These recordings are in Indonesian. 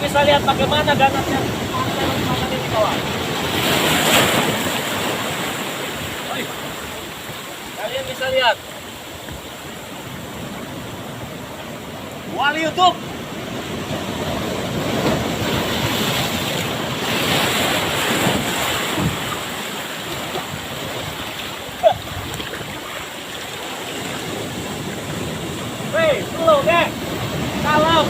bisa lihat bagaimana ganasnya makan ini kawan. Oi, kalian bisa lihat. Wali YouTube. Hei, slow deh. Kalem.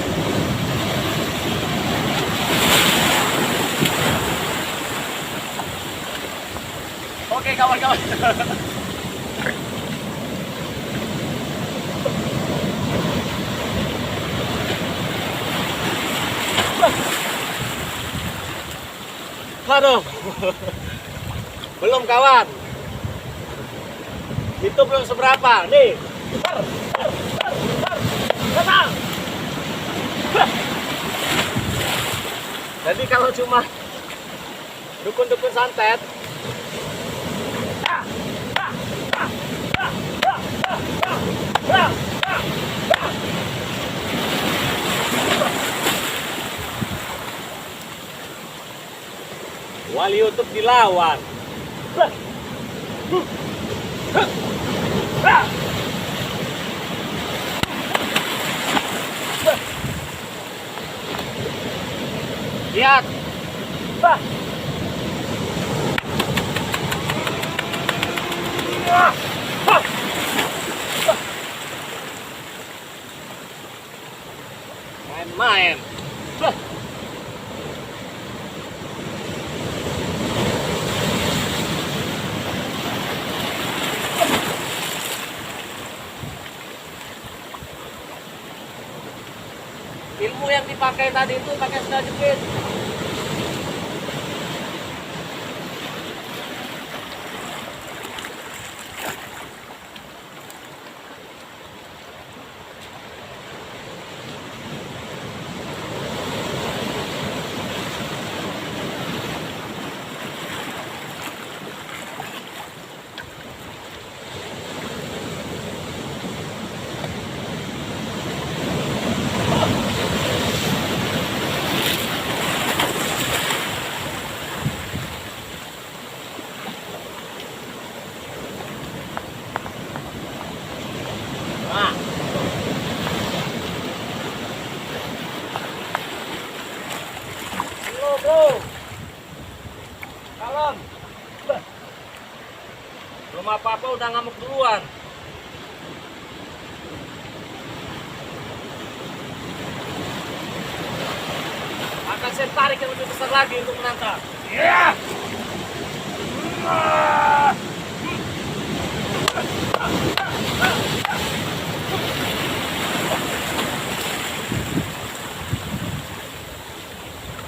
Oke kawan-kawan. Aduh. Belum kawan. Itu belum seberapa. Nih. Datang. Jadi kalau cuma dukun-dukun santet, wali YouTube dilawan. Lihat. Main-main. Ilmu yang dipakai tadi itu pakai sendal jepit. Bro, kalem. Belum apa-apa udah ngamuk duluan. Akan saya tarik yang lebih besar lagi untuk menantang. Iya.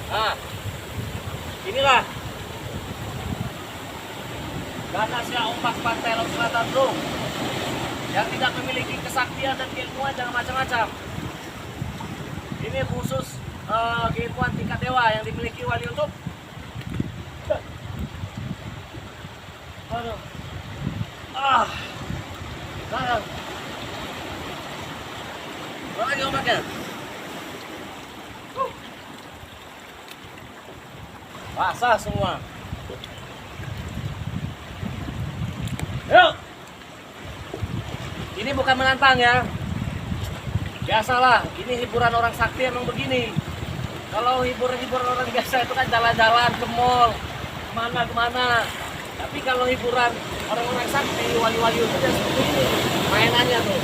Nah, inilah ganasnya ombak pantai Laut Selatan, bro, yang tidak memiliki kesaktian dan keilmuan jangan macam-macam. Ini khusus keilmuan tingkat dewa yang dimiliki wali YouTube. Aduh. Sayang. Lagi ombaknya. Basah semua. Yuk. Ini bukan menantang ya. Biasalah, ini hiburan orang sakti emang begini. Kalau hiburan orang biasa itu kan jalan-jalan ke mall, kemana-kemana. Tapi kalau hiburan orang-orang sakti, wali-wali itu ya seperti ini. Mainannya tuh.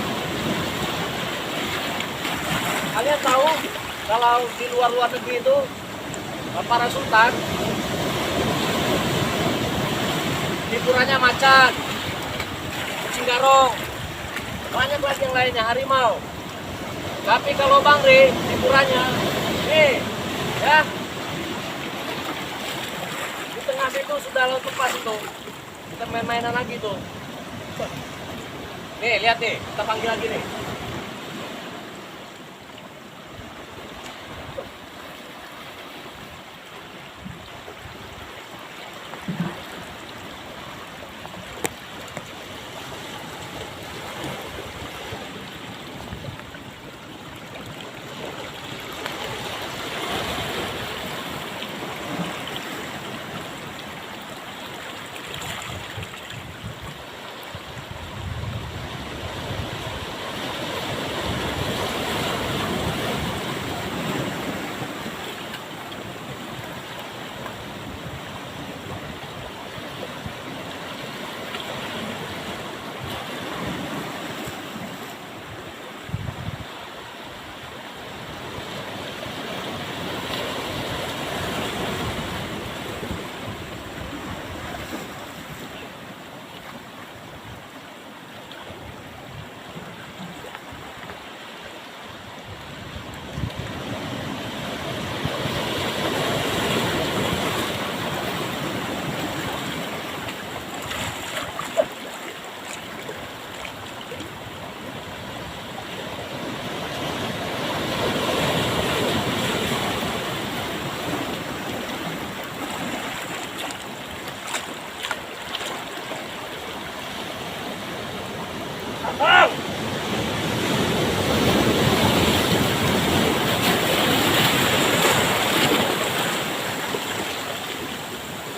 Kalian tahu kalau di luar negeri itu para sultan hiburannya macan, kucing garong, banyak lagi yang lainnya, harimau. Tapi kalau Bang Ri hiburannya nih ya, di tengah situ sudah laut lepas itu, kita main-mainan lagi tuh. Nih lihat nih, kita panggil lagi nih. Datang!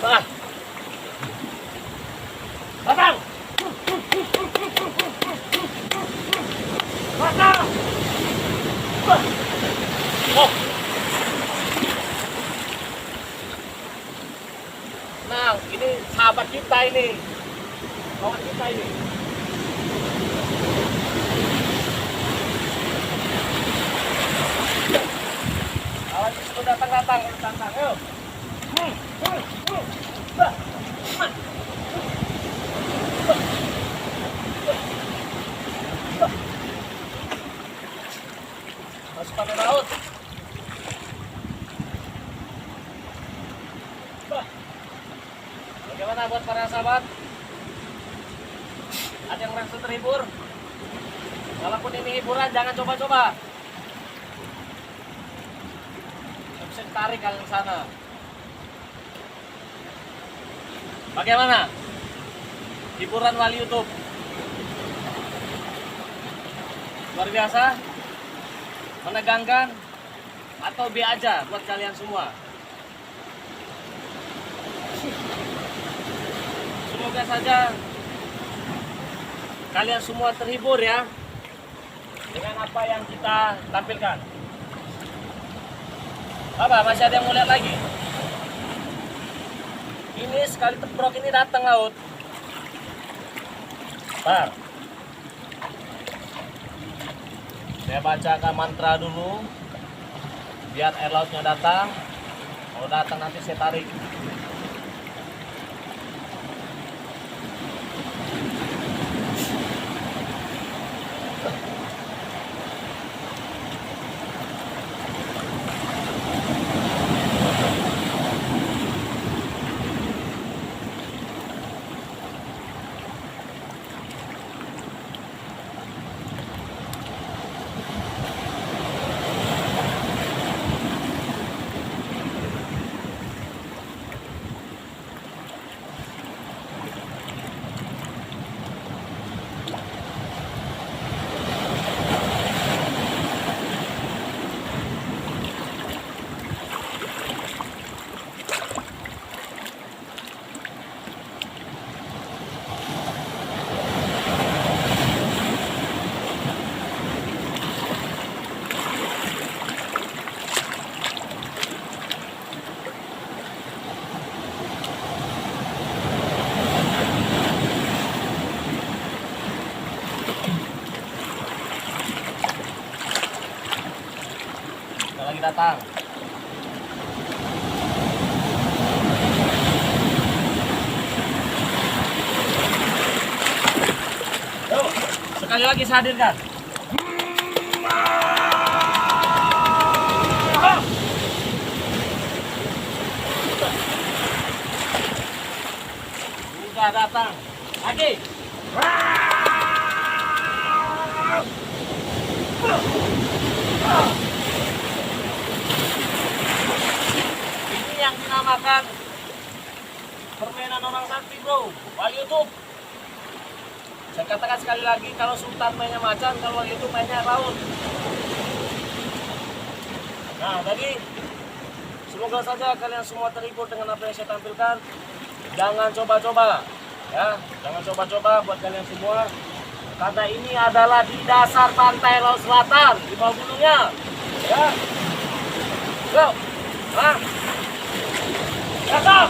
Ah. Datang! Datang! Oh. Nah, ini sahabat kita ini. Kawan kita ini. Kawan itu datang. Ayo. Masuk pada laut. Bagaimana buat para sahabat? Ada yang merasa terhibur? Walaupun ini hiburan, jangan coba-coba. Bisa tarik kalian ke sana. Bagaimana? Hiburan wali YouTube. Luar biasa? Menegangkan? Atau B aja buat kalian semua? Semoga saja kalian semua terhibur ya dengan apa yang kita tampilkan. Apa? Masih ada yang mau lihat lagi? Ini sekali tebrok ini datang laut. Bentar. Saya bacakan mantra dulu biar air lautnya datang. Kalau datang nanti saya tarik. Lagi datang. Yuk, sekali lagi saya hadirkan. Sudah datang. Lagi. Yang dinamakan permainan orang sakti, bro. Wali YouTube. Saya katakan sekali lagi, kalau Sultan mainnya macan, kalau Wali YouTube mainnya laut. Nah, jadi semoga saja kalian semua terhibur dengan apa yang saya tampilkan. Jangan coba-coba, ya. Jangan coba-coba buat kalian semua. Karena ini adalah di dasar pantai Laut Selatan, di bawah gunungnya, ya. Go. Ah. Datang!